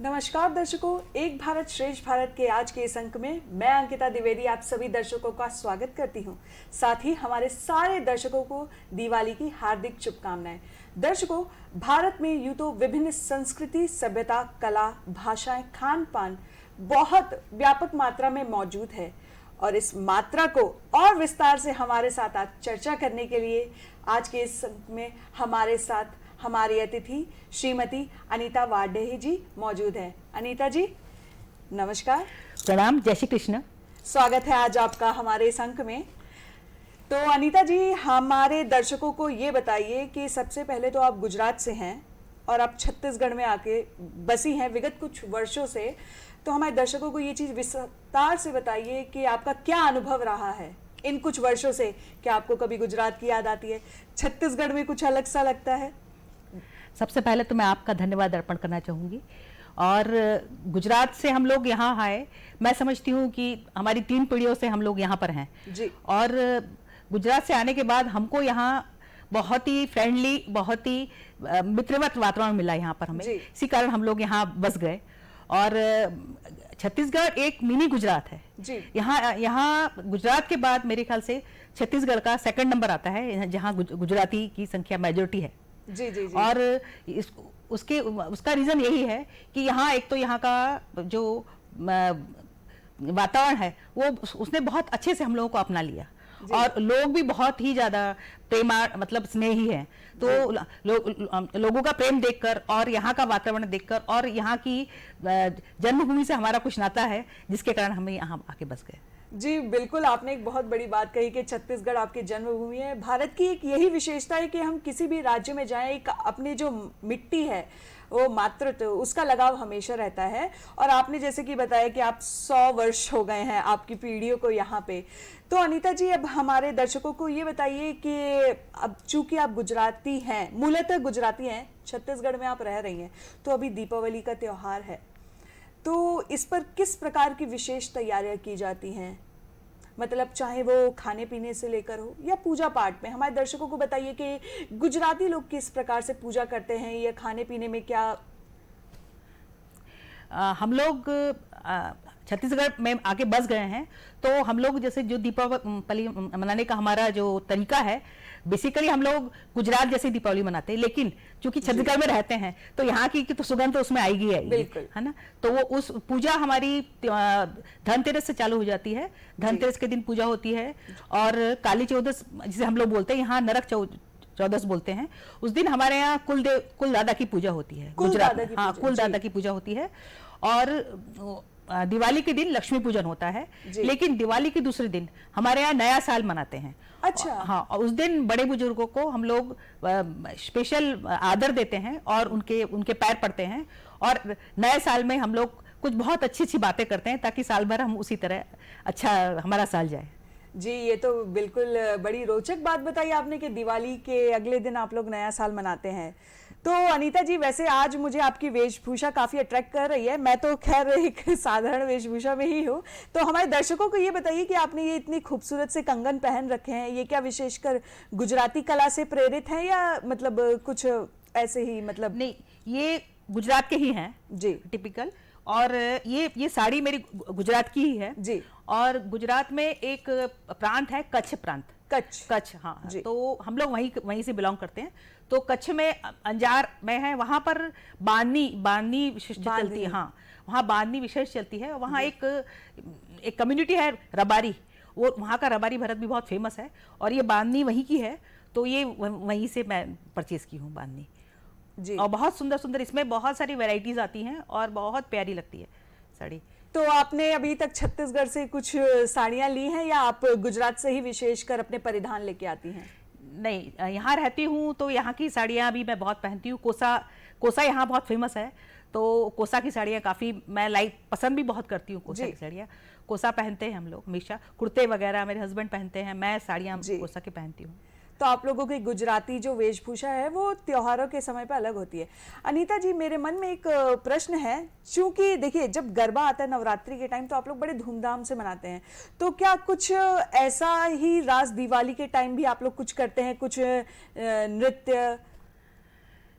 नमस्कार दर्शकों, एक भारत श्रेष्ठ भारत के आज के इस अंक में मैं अंकिता द्विवेदी आप सभी दर्शकों का स्वागत करती हूं। साथ ही हमारे सारे दर्शकों को दिवाली की हार्दिक शुभकामनाएं। दर्शकों, भारत में यूं तो विभिन्न संस्कृति, सभ्यता, कला, भाषाएं, खान पान बहुत व्यापक मात्रा में मौजूद है और इस मात्रा को और विस्तार से हमारे साथ आज चर्चा करने के लिए आज के इस अंक में हमारे साथ हमारी अतिथि श्रीमती अनीता वाडेही जी मौजूद हैं। अनीता जी नमस्कार। प्रणाम, जय श्री कृष्ण। स्वागत है आज आपका हमारे इस अंक में। तो अनीता जी, हमारे दर्शकों को ये बताइए कि सबसे पहले तो आप गुजरात से हैं और आप छत्तीसगढ़ में आके बसी हैं विगत कुछ वर्षों से। तो हमारे दर्शकों को ये चीज़ विस्तार से बताइए कि आपका क्या अनुभव रहा है इन कुछ वर्षों से। क्या आपको कभी गुजरात की याद आती है? छत्तीसगढ़ में कुछ अलग सा लगता है? सबसे पहले तो मैं आपका धन्यवाद अर्पण करना चाहूँगी। और गुजरात से हम लोग यहाँ आए, मैं समझती हूँ कि हमारी 3 पीढ़ियों से हम लोग यहाँ पर हैं जी। और गुजरात से आने के बाद हमको यहाँ बहुत ही फ्रेंडली, बहुत ही मित्रवत वातावरण मिला यहाँ पर हमें। इसी कारण हम लोग यहाँ बस गए। और छत्तीसगढ़ एक मिनी गुजरात है जी। यहाँ गुजरात के बाद मेरे ख्याल से छत्तीसगढ़ का 2nd नंबर आता है, जहाँ गुजराती की संख्या मेजोरिटी है। जी जी जी। और उसका रीजन यही है कि यहाँ एक तो यहाँ का जो वातावरण है वो उसने बहुत अच्छे से हम लोगों को अपना लिया और लोग भी बहुत ही ज्यादा प्रेमा मतलब स्नेही हैं। तो लोगों का प्रेम देखकर और यहाँ का वातावरण देखकर और यहाँ की जन्मभूमि से हमारा कुछ नाता है, जिसके कारण हमें यहाँ आके बस गए। जी बिल्कुल, आपने एक बहुत बड़ी बात कही कि छत्तीसगढ़ आपकी जन्मभूमि है। भारत की एक यही विशेषता है कि हम किसी भी राज्य में जाएं, एक अपनी जो मिट्टी है वो मातृत्व उसका लगाव हमेशा रहता है। और आपने जैसे कि बताया कि आप 100 वर्ष हो गए हैं आपकी पीढ़ियों को यहाँ पे। तो अनीता जी, अब हमारे दर्शकों को ये बताइए कि अब चूंकि आप गुजराती हैं, मूलतः गुजराती हैं, छत्तीसगढ़ में आप रह रही हैं, तो अभी दीपावली का त्यौहार है, तो इस पर किस प्रकार की विशेष तैयारियां की जाती हैं? मतलब चाहे वो खाने पीने से लेकर हो या पूजा पाठ में, हमारे दर्शकों को बताइए कि गुजराती लोग किस प्रकार से पूजा करते हैं या खाने पीने में क्या। हम लोग छत्तीसगढ़ में आके बस गए हैं, तो हम लोग जैसे जो दीपावली मनाने का हमारा जो तरीका है, बेसिकली हम लोग गुजरात जैसे दीपावली मनाते हैं, लेकिन चूंकि छत्तीसगढ़ में रहते हैं तो यहाँ की तो सुगंध तो उसमें आएगी है ना। तो वो उस पूजा हमारी धनतेरस से चालू हो जाती है। धनतेरस के दिन पूजा होती है और काली चौदस जिसे हम लोग बोलते हैं, यहाँ नरक चौदस बोलते हैं, उस दिन हमारे यहाँ कुल दादा की पूजा होती है गुजरात में। हाँ, कुल दादा की पूजा होती है। और दिवाली के दिन लक्ष्मी पूजन होता है, लेकिन दिवाली के दूसरे दिन हमारे यहाँ नया साल मनाते हैं। अच्छा। हाँ, और उस दिन बड़े बुजुर्गों को हम लोग स्पेशल आदर देते हैं और उनके पैर पड़ते हैं। और नए साल में हम लोग कुछ बहुत अच्छी अच्छी बातें करते हैं ताकि साल भर हम उसी तरह अच्छा हमारा साल जाए। जी, ये तो बिल्कुल बड़ी रोचक बात बताई आपने कि दिवाली के अगले दिन आप लोग नया साल मनाते हैं। तो अनीता जी, वैसे आज मुझे आपकी वेशभूषा काफी अट्रैक्ट कर रही है। मैं तो खैर एक साधारण वेशभूषा में ही हूँ। तो हमारे दर्शकों को ये बताइए कि आपने ये इतनी खूबसूरत से कंगन पहन रखे हैं, ये क्या विशेषकर गुजराती कला से प्रेरित है या मतलब कुछ ऐसे ही? मतलब नहीं, ये गुजरात के ही हैं जी, टिपिकल। और ये साड़ी मेरी गुजरात की ही है जी। और गुजरात में एक प्रांत है कच्छ प्रांत। कच्छ, हाँ। तो हम लोग वहीं से बिलोंग करते हैं। तो कच्छ में अंजार में है, वहां पर बांधनी विशेष चलती है। हाँ, वहाँ बांधनी विशेष चलती है। वहाँ एक कम्युनिटी है रबारी, वो वहाँ का रबारी भरत भी बहुत फेमस है और ये बांधनी वहीं की है। तो ये वहीं से मैं परचेज की हूँ बांधनी जी। और बहुत सुंदर सुंदर इसमें बहुत सारी वैरायटीज आती हैं और बहुत प्यारी लगती है साड़ी। तो आपने अभी तक छत्तीसगढ़ से कुछ साड़ियां ली हैं या आप गुजरात से ही विशेषकर अपने परिधान लेके आती हैं? नहीं, यहाँ रहती हूँ तो यहाँ की साड़ियाँ भी मैं बहुत पहनती हूँ। कोसा यहाँ बहुत फेमस है, तो कोसा की साड़ियाँ काफ़ी मैं पसंद भी बहुत करती हूँ। कोसा की साड़ियाँ कोसा पहनते हैं हम लोग हमेशा, कुर्ते वगैरह मेरे हस्बैंड पहनते हैं, मैं साड़ियाँ कोसा के पहनती हूँ। तो आप लोगों की गुजराती जो वेशभूषा है वो त्योहारों के समय पर अलग होती है। अनीता जी, मेरे मन में एक प्रश्न है, चूंकि देखिए जब गरबा आता है नवरात्रि के टाइम तो आप लोग बड़े धूमधाम से मनाते हैं, तो क्या कुछ ऐसा ही रास दिवाली के टाइम भी आप लोग कुछ करते हैं, कुछ नृत्य?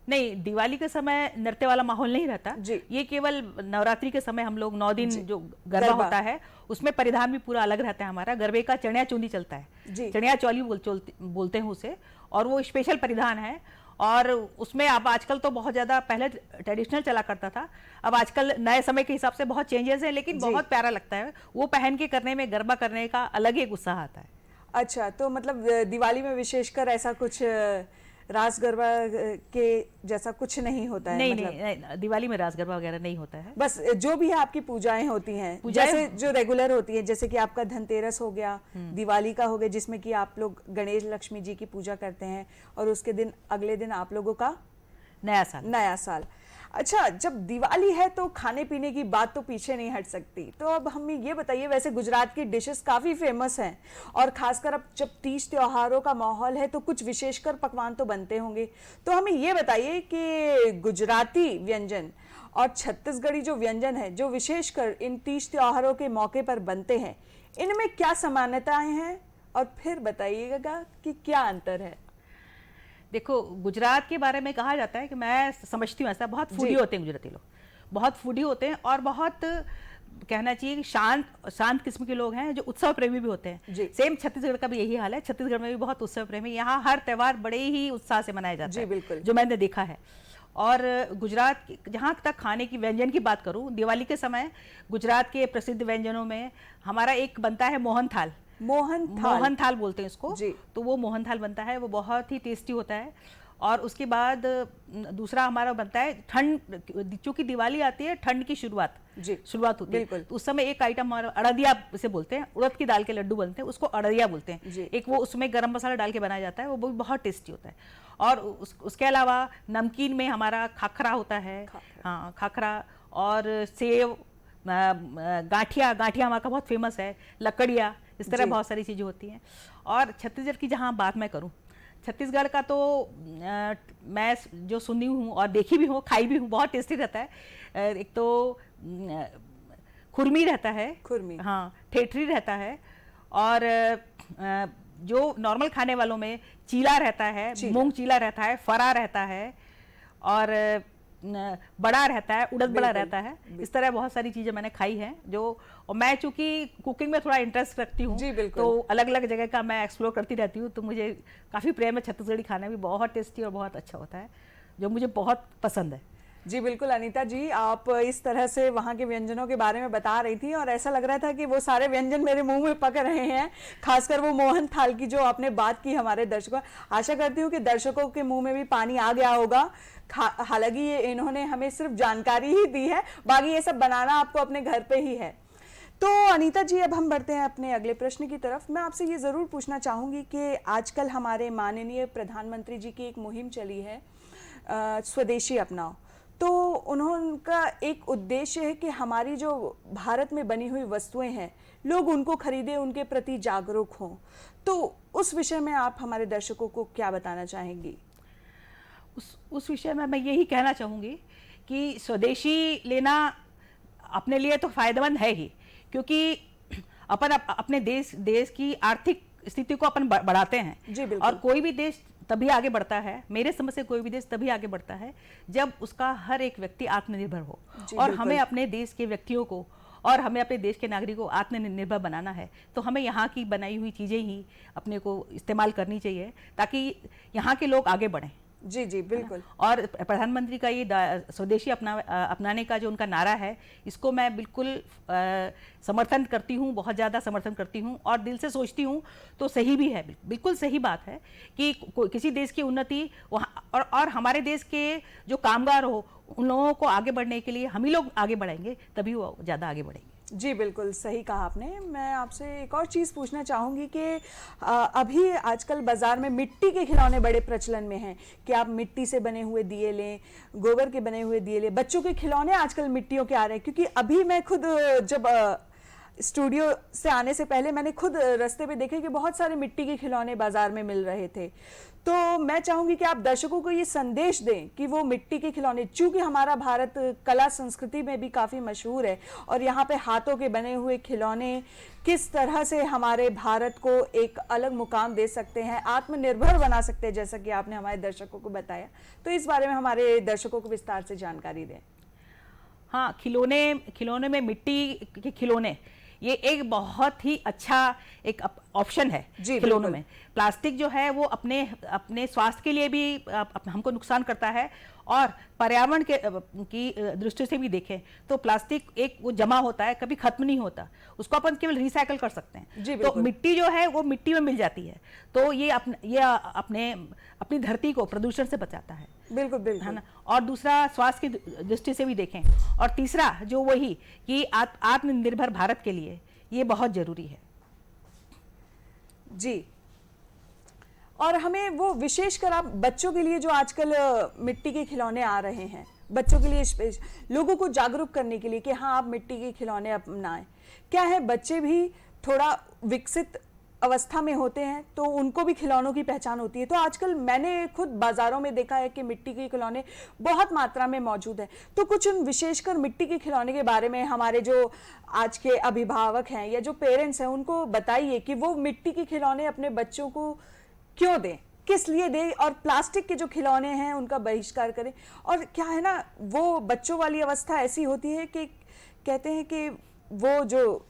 नहीं, दिवाली के समय नृत्य वाला माहौल नहीं रहता जी। ये केवल नवरात्रि के समय हम लोग 9 दिन जी। जो गरबा होता है उसमें परिधान भी पूरा अलग रहता है हमारा। गरबे का चनिया चोली चलता है, जी। चनिया चोली बोलते हैं उसे, और वो स्पेशल परिधान है। और उसमें अब आजकल तो बहुत ज्यादा, पहले ट्रेडिशनल चला करता था, अब आजकल नए समय के हिसाब से बहुत चेंजेस है, लेकिन जी। बहुत प्यारा लगता है वो पहन के करने में, गरबा करने का अलग ही एक उत्साह आता है। अच्छा, तो मतलब दिवाली में विशेषकर ऐसा कुछ रास गरबा के जैसा कुछ नहीं होता है? नहीं, मतलब नहीं, दिवाली में रास गरबा वगैरह नहीं होता है। बस जो भी है आपकी पूजाएं होती हैं, पूजाएं- जैसे जो रेगुलर होती है, जैसे कि आपका धनतेरस हो गया, दिवाली का हो गया, जिसमें कि आप लोग गणेश लक्ष्मी जी की पूजा करते हैं, और उसके दिन अगले दिन आप लोगों का नया साल। अच्छा, जब दिवाली है तो खाने पीने की बात तो पीछे नहीं हट सकती। तो अब हमें ये बताइए, वैसे गुजरात की डिशेस काफ़ी फेमस हैं, और खासकर अब जब तीज त्योहारों का माहौल है तो कुछ विशेषकर पकवान तो बनते होंगे। तो हमें ये बताइए कि गुजराती व्यंजन और छत्तीसगढ़ी जो व्यंजन है, जो विशेषकर इन तीज त्योहारों के मौके पर बनते हैं, इनमें क्या समानताएं हैं, और फिर बताइएगा कि क्या अंतर है। देखो, गुजरात के बारे में कहा जाता है कि मैं समझती हूँ ऐसा, बहुत फूडी होते हैं गुजराती लोग, बहुत फूडी होते हैं, और बहुत कहना चाहिए कि शांत किस्म के लोग हैं, जो उत्सव प्रेमी भी होते हैं। सेम छत्तीसगढ़ का भी यही हाल है, छत्तीसगढ़ में भी बहुत उत्सव प्रेमी, यहाँ हर त्योहार बड़े ही उत्साह से मनाया जाता है, बिल्कुल, जो मैंने देखा है। और गुजरात, जहाँ तक खाने की व्यंजन की बात करूँ, दिवाली के समय गुजरात के प्रसिद्ध व्यंजनों में हमारा एक बनता है मोहन थाल बोलते हैं इसको। तो वो मोहन थाल बनता है, वो बहुत ही टेस्टी होता है। और उसके बाद दूसरा हमारा बनता है, ठंड, चूंकि दिवाली आती है, ठंड की शुरुआत होती है, तो उस समय एक आइटम हमारा अड़दिया से बोलते हैं, उड़द की दाल के लड्डू बनते हैं, उसको अड़दिया बोलते हैं। एक वो उसमें गरम मसाला डाल के बनाया जाता है, वो भी बहुत टेस्टी होता है। और उसके अलावा नमकीन में हमारा खाखरा होता है, हाँ, खाखरा, और सेव, गांठिया हमारा का बहुत फेमस है, लकड़िया, इस तरह बहुत सारी चीज़ें होती हैं। और छत्तीसगढ़ की जहाँ बात मैं करूँ, छत्तीसगढ़ का तो मैं जो सुनी हूँ और देखी भी हूँ, खाई भी हूँ, बहुत टेस्टी रहता है। एक तो खुरमी रहता है, हाँ, ठेठरी रहता है, और जो नॉर्मल खाने वालों में चीला रहता है, मूंग चीला रहता है, फरा रहता है, और बड़ा रहता है, उड़द बड़ा रहता है। इस तरह बहुत सारी चीजें मैंने खाई हैं, और मैं चूंकि कुकिंग में थोड़ा इंटरेस्ट रखती हूँ, तो अलग अलग जगह का मैं एक्सप्लोर करती रहती हूँ, तो मुझे काफी प्रेम है। छत्तीसगढ़ी खाना भी बहुत टेस्टी और बहुत अच्छा होता है, जो मुझे बहुत पसंद है। जी बिल्कुल अनीता जी, आप इस तरह से वहाँ के व्यंजनों के बारे में बता रही थी, और ऐसा लग रहा था कि वो सारे व्यंजन मेरे मुंह में पक रहे हैं, खासकर वो मोहन थाल की जो आपने बात की हमारे दर्शकों। आशा करती हूँ कि दर्शकों के मुंह में भी पानी आ गया होगा। हालांकि ये इन्होंने हमें सिर्फ जानकारी ही दी है, बाकी ये सब बनाना आपको अपने घर पे ही है। तो अनीता जी, अब हम बढ़ते हैं अपने अगले प्रश्न की तरफ। मैं आपसे ये ज़रूर पूछना चाहूँगी कि आजकल हमारे माननीय प्रधानमंत्री जी की एक मुहिम चली है, स्वदेशी अपनाओ। तो उनका एक उद्देश्य है कि हमारी जो भारत में बनी हुई वस्तुएं हैं, लोग उनको खरीदें, उनके प्रति जागरूक हों। तो उस विषय में आप हमारे दर्शकों को क्या बताना चाहेंगी? उस विषय में मैं यही कहना चाहूँगी कि स्वदेशी लेना अपने लिए तो फायदेमंद है ही, क्योंकि अपन अपने देश की आर्थिक स्थिति को अपन बढ़ाते हैं। और कोई भी देश तभी आगे बढ़ता है, मेरे समझ से कोई भी देश तभी आगे बढ़ता है जब उसका हर एक व्यक्ति आत्मनिर्भर हो। और हमें अपने देश के व्यक्तियों को और हमें अपने देश के नागरिकों को आत्मनिर्भर बनाना है, तो हमें यहाँ की बनाई हुई चीज़ें ही अपने को इस्तेमाल करनी चाहिए, ताकि यहाँ के लोग आगे बढ़ें। जी जी बिल्कुल। और प्रधानमंत्री का ये स्वदेशी अपनाने का जो उनका नारा है, इसको मैं बिल्कुल समर्थन करती हूँ, बहुत ज़्यादा समर्थन करती हूँ, और दिल से सोचती हूँ तो सही भी है, बिल्कुल सही बात है कि किसी देश की उन्नति वहाँ और हमारे देश के जो कामगार हो, उन लोगों को आगे बढ़ने के लिए हम ही लोग आगे बढ़ाएंगे, तभी वो ज़्यादा आगे बढ़ेंगे। जी बिल्कुल सही कहा आपने। मैं आपसे एक और चीज़ पूछना चाहूँगी कि अभी आजकल बाज़ार में मिट्टी के खिलौने बड़े प्रचलन में हैं कि आप मिट्टी से बने हुए दिए लें, गोबर के बने हुए दिए लें। बच्चों के खिलौने आजकल मिट्टियों के आ रहे हैं, क्योंकि अभी मैं खुद जब स्टूडियो से आने से पहले मैंने खुद रास्ते पे देखे कि बहुत सारे मिट्टी के खिलौने बाजार में मिल रहे थे। तो मैं चाहूंगी कि आप दर्शकों को ये संदेश दें कि वो मिट्टी के खिलौने, चूंकि हमारा भारत कला संस्कृति में भी काफ़ी मशहूर है और यहाँ पे हाथों के बने हुए खिलौने किस तरह से हमारे भारत को एक अलग मुकाम दे सकते हैं, आत्मनिर्भर बना सकते हैं, जैसा कि आपने हमारे दर्शकों को बताया। तो इस बारे में हमारे दर्शकों को विस्तार से जानकारी दें। हाँ, खिलौने में मिट्टी के खिलौने ये एक बहुत ही अच्छा एक ऑप्शन है खिलौनों में। प्लास्टिक जो है वो अपने स्वास्थ्य के लिए भी हमको नुकसान करता है, और पर्यावरण की दृष्टि से भी देखें तो प्लास्टिक एक वो जमा होता है, कभी खत्म नहीं होता, उसको अपन केवल रिसाइकल कर सकते हैं। तो मिट्टी जो है वो मिट्टी में मिल जाती है, तो ये अपनी धरती को प्रदूषण से बचाता है। बिल्कुल बिल्कुल, है ना। और दूसरा स्वास्थ्य की दृष्टि से भी देखें, और तीसरा जो वही कि आत्मनिर्भर भारत के लिए ये बहुत जरूरी है। जी, और हमें वो विशेषकर आप बच्चों के लिए जो आजकल मिट्टी के खिलौने आ रहे हैं, बच्चों के लिए लोगों को जागरूक करने के लिए कि हाँ आप मिट्टी के खिलौने अपनाएं। क्या है, बच्चे भी थोड़ा विकसित अवस्था में होते हैं तो उनको भी खिलौनों की पहचान होती है। तो आजकल मैंने खुद बाजारों में देखा है कि मिट्टी के खिलौने बहुत मात्रा में मौजूद है। तो कुछ उन विशेषकर मिट्टी के खिलौने के बारे में हमारे जो आज के अभिभावक हैं या जो पेरेंट्स हैं उनको बताइए कि वो मिट्टी के खिलौने अपने बच्चों को क्यों दें, किस लिए दें, और प्लास्टिक के जो खिलौने हैं उनका बहिष्कार करें। और क्या है ना, वो बच्चों वाली अवस्था ऐसी होती है कि कहते हैं कि वो जो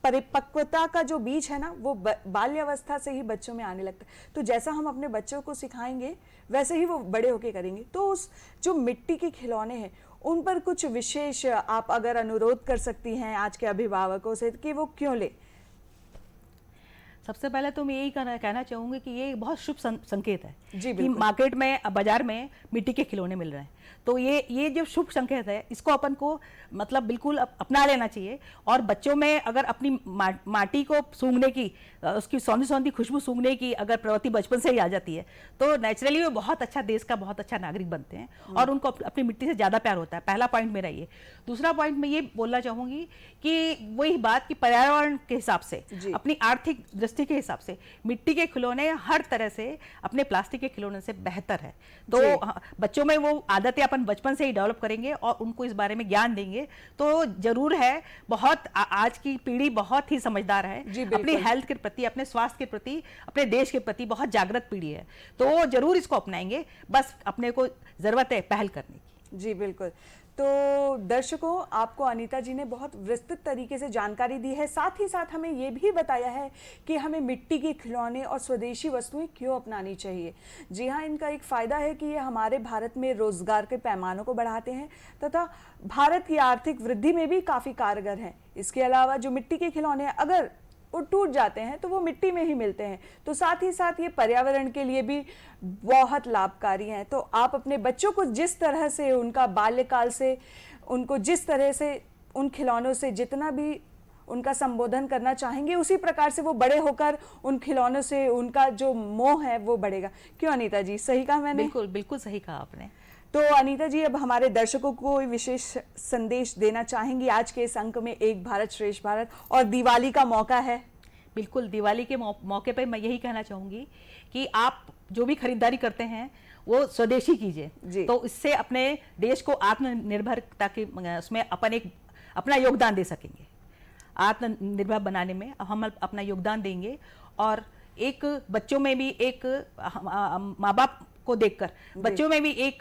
परिपक्वता का जो बीज है ना वो बाल्यावस्था से ही बच्चों में आने लगता है। तो जैसा हम अपने बच्चों को सिखाएंगे वैसे ही वो बड़े होके करेंगे। तो उस जो मिट्टी के खिलौने हैं उन पर कुछ विशेष आप अगर अनुरोध कर सकती हैं आज के अभिभावकों से कि वो क्यों ले। सबसे पहले तो मैं यही कहना चाहूंगी कि ये बहुत शुभ संकेत है जी, कि मार्केट में, बाजार में मिट्टी के खिलौने मिल रहे हैं। तो ये जो शुभ संकेत है इसको अपन को मतलब बिल्कुल अपना लेना चाहिए। और बच्चों में अगर अपनी माटी को सूंघने की, उसकी सौंधी सौंधी खुशबू सूंघने की अगर प्रवृत्ति बचपन से ही आ जाती है तो नेचुरली वो बहुत अच्छा, देश का बहुत अच्छा नागरिक बनते हैं और उनको अपनी मिट्टी से ज़्यादा प्यार होता है। पहला पॉइंट मेरा ये। दूसरा पॉइंट मैं ये बोलना चाहूँगी कि वही बात कि पर्यावरण के हिसाब से, अपनी आर्थिक दृष्टि के हिसाब से मिट्टी के खिलौने हर तरह से अपने प्लास्टिक के खिलौने से बेहतर है। तो बच्चों में वो आदतें अपन बचपन से ही डेवलप करेंगे और उनको इस बारे में ज्ञान देंगे तो जरूर है। बहुत आज की पीढ़ी बहुत ही समझदार है, अपनी हेल्थ के प्रति, अपने स्वास्थ्य के प्रति, अपने देश के प्रति बहुत जागृत पीढ़ी है। तो जरूर इसको अपनाएंगे, बस अपने को जरूरत है पहल करने की। जी बिल्कुल। तो दर्शकों, आपको अनीता जी ने बहुत विस्तृत तरीके से जानकारी दी है, साथ ही साथ हमें ये भी बताया है कि हमें मिट्टी के खिलौने और स्वदेशी वस्तुएं क्यों अपनानी चाहिए। जी हाँ, इनका एक फ़ायदा है कि ये हमारे भारत में रोजगार के पैमानों को बढ़ाते हैं तथा भारत की आर्थिक वृद्धि में भी काफ़ी कारगर हैं। इसके अलावा जो मिट्टी के खिलौने अगर वो टूट जाते हैं तो वो मिट्टी में ही मिलते हैं, तो साथ ही साथ ये पर्यावरण के लिए भी बहुत लाभकारी हैं। तो आप अपने बच्चों को जिस तरह से उनका बाल्यकाल से उनको जिस तरह से उन खिलौनों से जितना भी उनका संबोधन करना चाहेंगे उसी प्रकार से वो बड़े होकर उन खिलौनों से उनका जो मोह है वो बढ़ेगा। क्यों अनीता जी, सही कहा मैंने? बिल्कुल बिल्कुल सही कहा आपने। तो अनीता जी, अब हमारे दर्शकों को कोई विशेष संदेश देना चाहेंगी आज के इस अंक में एक भारत श्रेष्ठ भारत, और दिवाली का मौका है। बिल्कुल, दिवाली के मौके पर मैं यही कहना चाहूँगी कि आप जो भी खरीदारी करते हैं वो स्वदेशी कीजिए, तो इससे अपने देश को आत्मनिर्भरता के उसमें अपन अपना योगदान दे सकेंगे। आत्मनिर्भर बनाने में हम अपना योगदान देंगे और एक बच्चों में भी एक माँ बाप को देखकर बच्चों में भी एक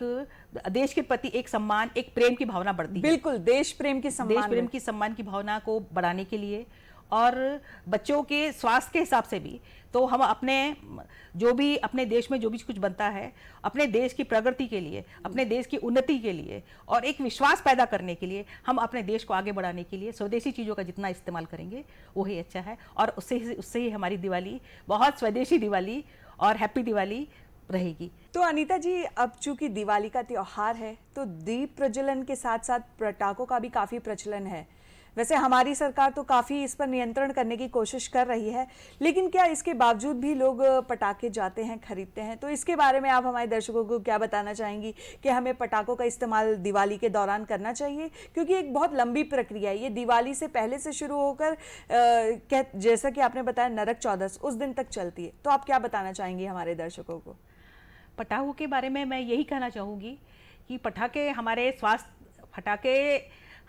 देश के प्रति एक सम्मान, एक प्रेम की भावना बढ़ती है। बिल्कुल, देश प्रेम की सम्मान की भावना को बढ़ाने के लिए और बच्चों के स्वास्थ्य के हिसाब से भी, तो हम अपने जो भी अपने देश में जो भी कुछ बनता है अपने देश की प्रगति के लिए, अपने देश की उन्नति के लिए और एक विश्वास पैदा करने के लिए, हम अपने देश को आगे बढ़ाने के लिए स्वदेशी चीज़ों का जितना इस्तेमाल करेंगे वही अच्छा है। और उससे ही हमारी दिवाली बहुत स्वदेशी दिवाली और हैप्पी दिवाली रहेगी। तो अनीता जी, अब चूंकि दिवाली का त्योहार है तो दीप प्रज्वलन के साथ साथ पटाखों का भी काफ़ी प्रचलन है। वैसे हमारी सरकार तो काफ़ी इस पर नियंत्रण करने की कोशिश कर रही है, लेकिन क्या इसके बावजूद भी लोग पटाखे जाते हैं, खरीदते हैं? तो इसके बारे में आप हमारे दर्शकों को क्या बताना चाहेंगी कि हमें पटाखों का इस्तेमाल दिवाली के दौरान करना चाहिए? क्योंकि एक बहुत लंबी प्रक्रिया है, ये दिवाली से पहले से शुरू होकर जैसा कि आपने बताया नरक चौदस उस दिन तक चलती है। तो आप क्या बताना चाहेंगी हमारे दर्शकों को? पटाखों के बारे में मैं यही कहना चाहूँगी कि पटाखे हमारे स्वास्थ्य, पटाखे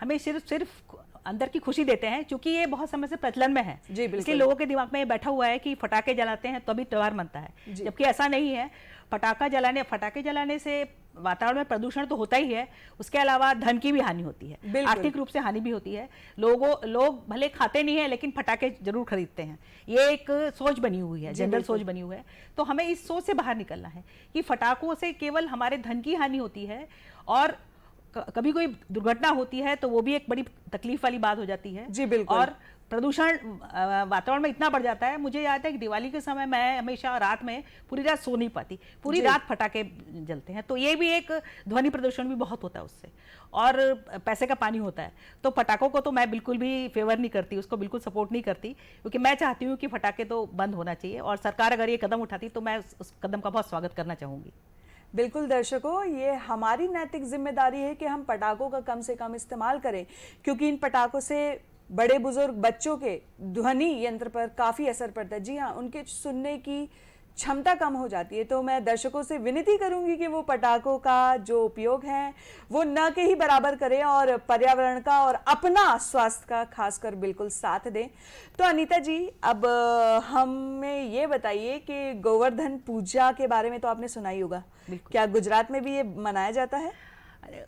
हमें सिर्फ अंदर की खुशी देते हैं, क्योंकि ये बहुत समय से प्रचलन में है। जी, बिल्कुल। इसलिए लोगों के दिमाग में ये बैठा हुआ है कि पटाखे जलाते हैं तभी त्योहार मनता है, जबकि ऐसा नहीं है। पटाखे जलाने से वातावरण में प्रदूषण तो होता ही है, उसके अलावा धन की भी हानि होती है, आर्थिक रूप से हानि भी होती है। लोग भले खाते नहीं है लेकिन पटाखे जरूर खरीदते हैं। ये एक सोच बनी हुई है, जनरल सोच बनी हुई है। तो हमें इस सोच से बाहर निकलना है कि पटाखों से केवल हमारे धन की हानि होती है, और कभी कोई दुर्घटना होती है तो वो भी एक बड़ी तकलीफ वाली बात हो जाती है। जी बिल्कुल। और प्रदूषण वातावरण में इतना बढ़ जाता है। मुझे याद है कि दिवाली के समय मैं हमेशा रात में पूरी रात सो नहीं पाती, पूरी रात पटाखे जलते हैं, तो ये भी एक ध्वनि प्रदूषण भी बहुत होता है उससे, और पैसे का पानी होता है। तो पटाखों को तो मैं बिल्कुल भी फेवर नहीं करती, उसको बिल्कुल सपोर्ट नहीं करती, क्योंकि मैं चाहती हूँ कि पटाखे तो बंद होना चाहिए, और सरकार अगर ये कदम उठाती तो मैं उस कदम का बहुत स्वागत करना चाहूँगी। बिल्कुल दर्शकों, ये हमारी नैतिक जिम्मेदारी है कि हम पटाखों का कम से कम इस्तेमाल करें, क्योंकि इन पटाखों से बड़े बुजुर्ग बच्चों के ध्वनि यंत्र पर काफ़ी असर पड़ता है। जी हाँ, उनके सुनने की क्षमता कम हो जाती है। तो मैं दर्शकों से विनती करूंगी कि वो पटाखों का जो उपयोग है वो न के ही बराबर करें, और पर्यावरण का और अपना स्वास्थ्य का खासकर बिल्कुल साथ दें। तो अनीता जी, अब हमें ये बताइए कि गोवर्धन पूजा के बारे में तो आपने सुना ही होगा, क्या गुजरात में भी ये मनाया जाता है?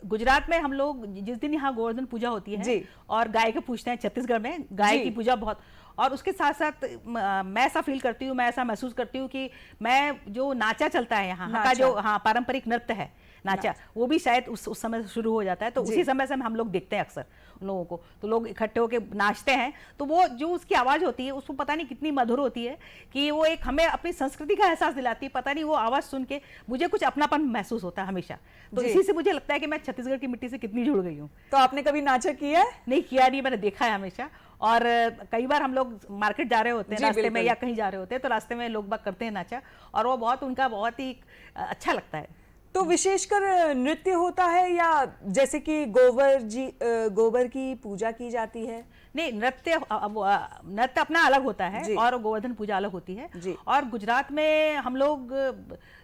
गुजरात में हम लोग जिस दिन यहाँ गोवर्धन पूजा होती है और गाय को पूजते हैं, छत्तीसगढ़ में गाय की पूजा बहुत, और उसके साथ साथ मैं ऐसा फील करती हूँ, मैं ऐसा महसूस करती हूँ कि मैं जो नाचा चलता है यहाँ का जो पारंपरिक नृत्य है नाचा, वो भी शायद उस समय से शुरू हो जाता है। तो उसी समय से हम लोग देखते हैं अक्सर उन लोगों को, तो लोग इकट्ठे होकर नाचते हैं, तो वो जो उसकी आवाज़ होती है उसको पता नहीं कितनी मधुर होती है कि वो एक हमें अपनी संस्कृति का एहसास दिलाती है। पता नहीं वो आवाज़ सुन के मुझे कुछ अपनापन महसूस होता है हमेशा। तो इसी से मुझे लगता है कि मैं छत्तीसगढ़ की मिट्टी से कितनी जुड़ गई हूँ। तो आपने कभी नाचा किया है? नहीं किया, नहीं, मैंने देखा है हमेशा। और कई बार हम लोग मार्केट जा रहे होते हैं रास्ते में या कहीं जा रहे होते हैं, तो रास्ते में लोग बाग करते हैं नाचा, और वो उनका बहुत ही अच्छा लगता है। तो विशेषकर नृत्य होता है या जैसे कि गोबर की पूजा की जाती है? नहीं, नृत्य अपना अलग होता है और गोवर्धन पूजा अलग होती है। और गुजरात में हम लोग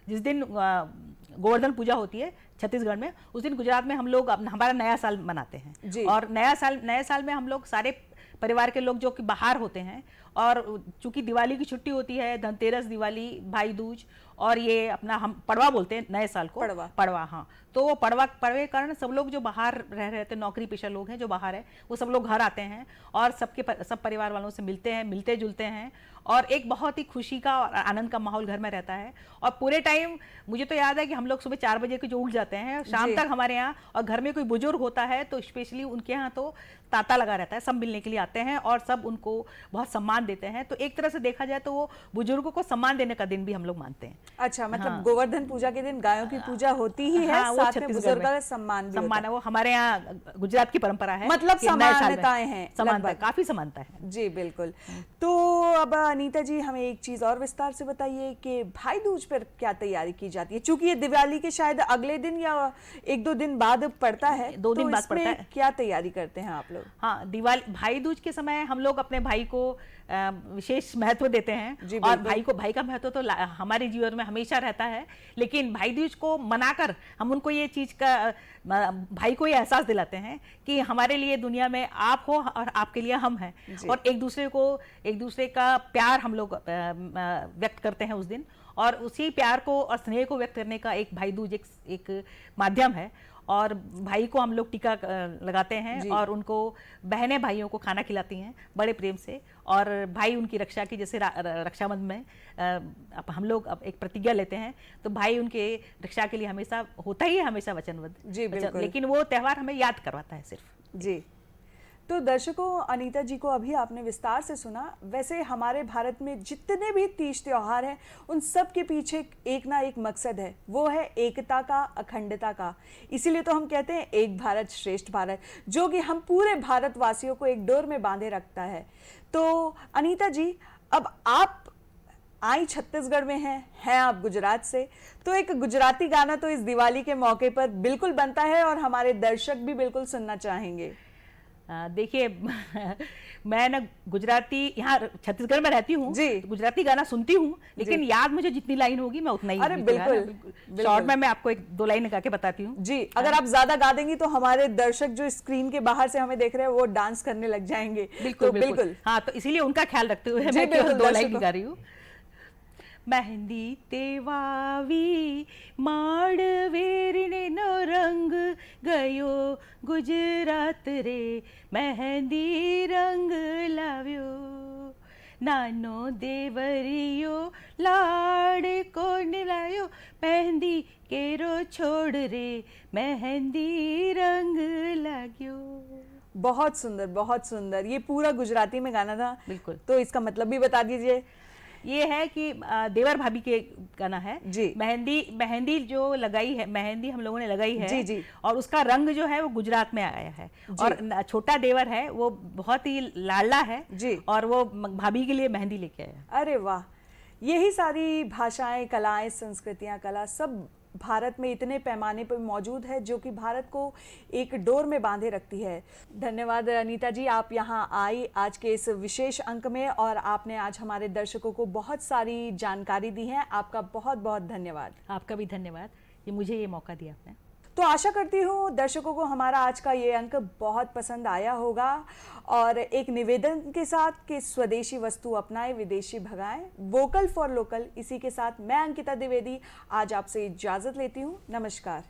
जिस दिन गोवर्धन पूजा होती है छत्तीसगढ़ में, उस दिन गुजरात में हम लोग हमारा नया साल मनाते हैं। और नए साल में हम लोग सारे परिवार के लोग जो कि बाहर होते हैं, और चूंकि दिवाली की छुट्टी होती है, धनतेरस, दिवाली, भाई दूज, और ये अपना हम पड़वा बोलते हैं नए साल को, पड़वा। हाँ, तो वो पड़वे के कारण सब लोग जो बाहर रह रहे थे, नौकरी पेशा लोग हैं जो बाहर है, वो सब लोग घर आते हैं और सब परिवार वालों से मिलते हैं, मिलते जुलते हैं, और एक बहुत ही खुशी का और आनंद का माहौल घर में रहता है। और पूरे टाइम मुझे तो याद है कि हम लोग सुबह 4 बजे के जो उठ जाते हैं, शाम तक हमारे यहाँ, और घर में कोई बुजुर्ग होता है तो स्पेशली उनके यहाँ तो तांता लगा रहता है, सब मिलने के लिए आते हैं और सब उनको बहुत सम्मान देते हैं। तो एक तरह से देखा जाए तो वो बुजुर्गों को सम्मान देने का दिन भी हम लोग मानते हैं। अच्छा, मतलब गोवर्धन पूजा के दिन गायों की पूजा होती ही है, साथ में बुजुर्गों का सम्मान है। वो हमारे यहाँ गुजरात की परंपरा है, मतलब समानताएं हैं, समानता, काफी समानता है। जी बिल्कुल। तो अब अनीता जी, हमें एक चीज और विस्तार से बताइए कि भाई दूज पर क्या तैयारी की जाती है? चूंकि ये दिवाली के शायद अगले दिन या 1-2 दिन बाद पड़ता है, 2 दिन बाद पड़ता है। क्या तैयारी करते हैं आप लोग? हाँ, दिवाली भाई दूज के समय हम लोग अपने भाई को विशेष महत्व देते हैं, और भाई का महत्व तो हमारे जीवन में हमेशा रहता है, लेकिन भाई दूज को मनाकर हम उनको ये चीज का, भाई को ये एहसास दिलाते हैं कि हमारे लिए दुनिया में आप हो और आपके लिए हम हैं, और एक दूसरे का प्यार हम लोग व्यक्त करते हैं उस दिन, और उसी प्यार को और स्नेह को व्यक्त करने का एक भाई दूज एक माध्यम है। और भाई को हम लोग टीका लगाते हैं, और उनको बहनें भाइयों को खाना खिलाती हैं बड़े प्रेम से, और भाई उनकी रक्षा की, जैसे रक्षाबंधन में हम लोग अब एक प्रतिज्ञा लेते हैं, तो भाई उनके रक्षा के लिए हमेशा होता ही है, हमेशा वचनबद्ध। लेकिन वो त्यौहार हमें याद करवाता है सिर्फ। जी, तो दर्शकों, अनीता जी को अभी आपने विस्तार से सुना। वैसे हमारे भारत में जितने भी तीज त्योहार हैं उन सब के पीछे एक ना एक मकसद है, वो है एकता का, अखंडता का। इसीलिए तो हम कहते हैं एक भारत श्रेष्ठ भारत, जो कि हम पूरे भारतवासियों को एक डोर में बांधे रखता है। तो अनीता जी, अब आप आई छत्तीसगढ़ में हैं आप गुजरात से, तो एक गुजराती गाना तो इस दिवाली के मौके पर बिल्कुल बनता है और हमारे दर्शक भी बिल्कुल सुनना चाहेंगे। देखिए मैं ना गुजराती, यहाँ छत्तीसगढ़ में रहती हूँ, जी। तो गुजराती गाना सुनती हूँ, लेकिन याद मुझे जितनी लाइन होगी मैं उतना ही अरे बिल्कुल, शॉर्ट में मैं आपको एक दो लाइन गा के बताती हूँ। जी, अगर आप ज्यादा गा देंगी तो हमारे दर्शक जो स्क्रीन के बाहर से हमें देख रहे हैं वो डांस करने लग जाएंगे। बिल्कुल तो बिल्कुल हाँ, तो इसीलिए उनका ख्याल रखते हुए जी, मैं केवल बिल्कुल, दो लाइन दर्शकों। गा रही हूँ। मेहंदी तेवावी माडवेरीने नो रंग गयो गुजरात रे, मेहंदी रंग लाव्यो नानो देवरियो लाड को निलायो, मेहंदी केरो छोड़ रे, मेहंदी रंग लाग्यो। बहुत सुंदर, बहुत सुंदर। ये पूरा गुजराती में गाना था। बिल्कुल। तो इसका मतलब भी बता दीजिए। ये है कि देवर भाभी के गाना है जी। मेहंदी जो लगाई है, मेहंदी हम लोगों ने लगाई है। जी, जी। और उसका रंग जो है वो गुजरात में आया है। जी। और छोटा देवर है वो बहुत ही लाडला है जी। और वो भाभी के लिए मेहंदी लेके आया। अरे वाह, यही सारी भाषाएं, कलाएं, संस्कृतियां, कला सब भारत में इतने पैमाने पर मौजूद है जो कि भारत को एक डोर में बांधे रखती है। धन्यवाद अनीता जी, आप यहाँ आई आज के इस विशेष अंक में और आपने आज हमारे दर्शकों को बहुत सारी जानकारी दी है। आपका बहुत बहुत धन्यवाद। आपका भी धन्यवाद, ये मुझे ये मौका दिया आपने। तो आशा करती हूँ दर्शकों को हमारा आज का ये अंक बहुत पसंद आया होगा और एक निवेदन के साथ कि स्वदेशी वस्तु अपनाएं, विदेशी भगाएं, वोकल फॉर लोकल। इसी के साथ मैं अंकिता द्विवेदी आज आपसे इजाजत लेती हूँ। नमस्कार।